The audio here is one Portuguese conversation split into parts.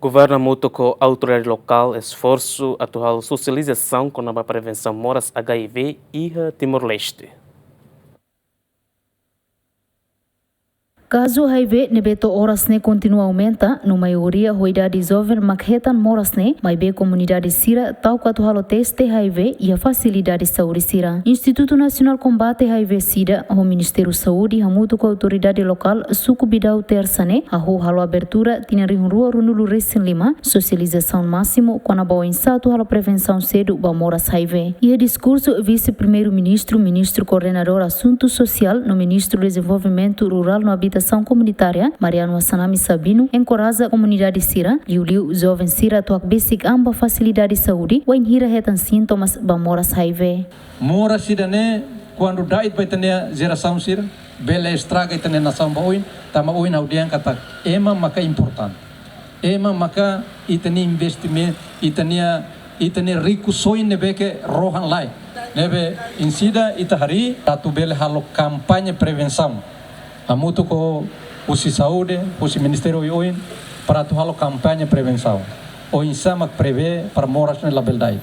Governo muito com a autoridade local, esforço, atual socialização com a prevenção moras HIV e Timor-Leste. Caso HIV nebeto horas ne continua aumenta, no maioria hoidade jovem makhetan moras ne, mas bem comunidade sira tal quanto halo teste HIV e a facilidade de saúde sira. Instituto Nacional Combate HIV Sida, o Ministério Saúde, hamuto com a autoridade local, sucubidau terça ne, a halo abertura, tinha rua runulu recém lima, socialização máximo, com a boa insato halo prevenção cedo ba moras HIV. E o discurso vice-primeiro-ministro, ministro coordenador assunto social, no ministro do desenvolvimento rural no habitação comunitária, Mariano Assanami Sabino, encoraja a comunidade sira, liu jovem sira tuak basic amba facilidade de saúde, o hira retan sintomas ba moras HIV. Moras sira ne, quando dait vai ter geração sira, bela estraga e ter nação baoin, tama oin audian kata, ema maka importante. Ema maka itani investimento, itani rico soin nebeke rohan lai. Nebe insida itahari, tatu bela halo kampanye prevenção. Hamuto ko usi saúde, usi ministério oin para tu halo kampanye prevenção. O insama prevê para moras na beldai.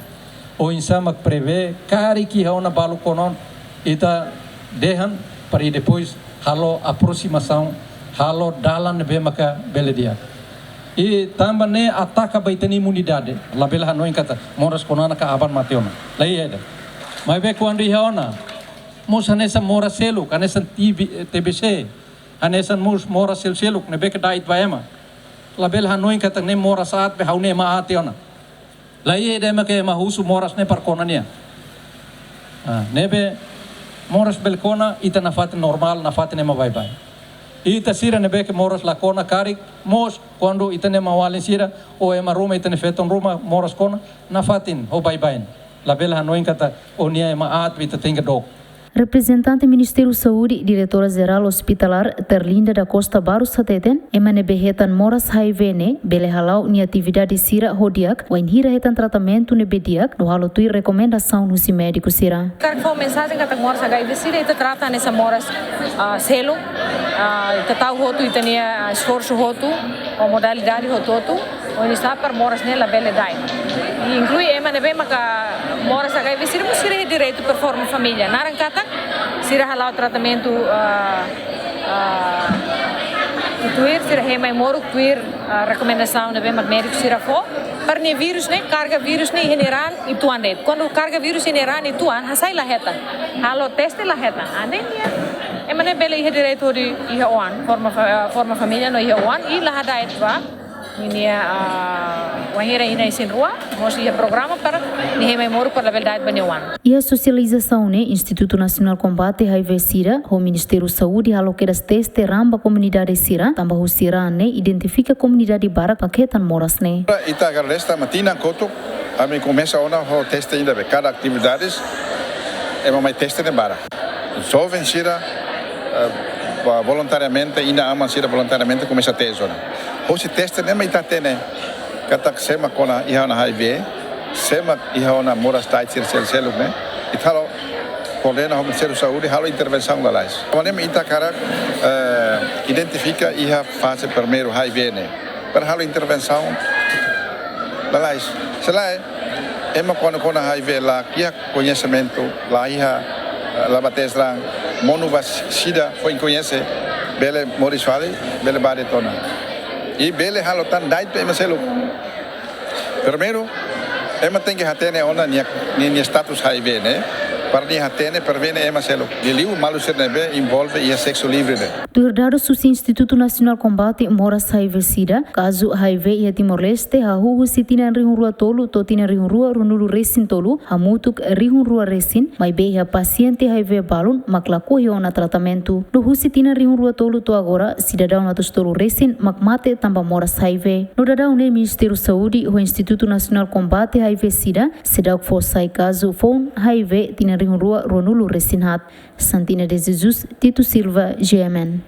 O insama prevê cari que hauna balu konon ita dehan para depois halo aproximação, halo dalan be maka beledia. E também ataca baitani imunidade. La bela hanoin kata moras konana ka aban mateona. Lai eda. Mas be quando hauna mus hanesa mora seluk, hanesan TBC, hanesan mus mora seluk, nebe ke dait baema. Label hanoin katang ne mora saat be haune ma ationa. Lai ede make mahusu moras ne parkonania. Nebe moras belkona ita nafat normal, nafat ne ma bye. Ita sira nebe ke moras lakona karik mos quando ita ne mawalin sira o ema ruma ita ne feton ruma moras kona nafatin ho bye. Label hanoin kata onia ema at ita tinga dok. Representante Ministério Saúde, Diretora-Geral Hospitalar Terlinda da Costa Barros Sateten, emane behetan moras HIV ne, bele halau ni atividade sira hodiak, wain hira hetan tratamento ne bediak, no halo tui recomendação no si médico sira. Kar foi mensagem que moras HIV sira ita trata nessa moras selo, ita tau hotu ita nia esforço hotu, o modalidade hotu, o está para moras nela bele dai. E inclui emane bem maka moras HIV sira musira direito performa família, narangkata sira halau tratamento tuir sira hemai moro tuir recomendação de bem médico sira fo para ne vírus ne carga vírus ne general ituan det quando carga vírus general ituan hasai la heta halo teste la heta ane emane bele ihe direito di ihe oan forma família no ihe oan e la hada etwa ini wahira ina isin rua mos ia programa para ni hemai moro para a verdade baneuan. E a socialização ne Instituto Nacional Combate HIV Sira, o Ministério Saúde aloqueras teste ramba comunidade sira, tamba o sira ne identifica comunidade barak paketan moras ne. Ita garlesta matina koto, a mim começa ona o teste ainda be cada atividades é uma teste de barak. Jovem sira voluntariamente ainda ama sira voluntariamente começa a ter zona. Hoje teste nem mais tene, katak sema kona iha na HIV, sema iha na moras tait sel né? E talo coordena o Ministério da Saúde halo intervenção lá lais. Quando me itacara identifica iha fase primeiro HIV né, para halo intervenção lá lais. Selai ema quando kona HIV lá kia conhecimento lá iha lá batesrang monuvacida foi conhece bele moris vale bele badetona. E bele halotan dait pe maselo. Primeiro, ema tem que hatene ona ni status HIV, né? Para ni hatene prevene ema selo. Liu malu ser nebe envolve e sexo livre, né? Durdados susi Instituto Nacional Combate moras HIV Sida, caso HIV e Timor-Leste, hahu sitina rihun rua tolu, totina rihun rua runulu resin tolu, hamutuk rihun rua resin, mai beha paciente HIV balun, maklaku ona tratamento. No sitina rihun rua tolu to agora, cidadão natus tolu resin, makmate tamba moras HIV. No dadau ne Ministério Saúde, o Instituto Nacional Combate HIV Sida, sedak fossai caso phone HIV tina rihun rua runulu resin hat. Santina de Jesus, Tito Silva, GMN.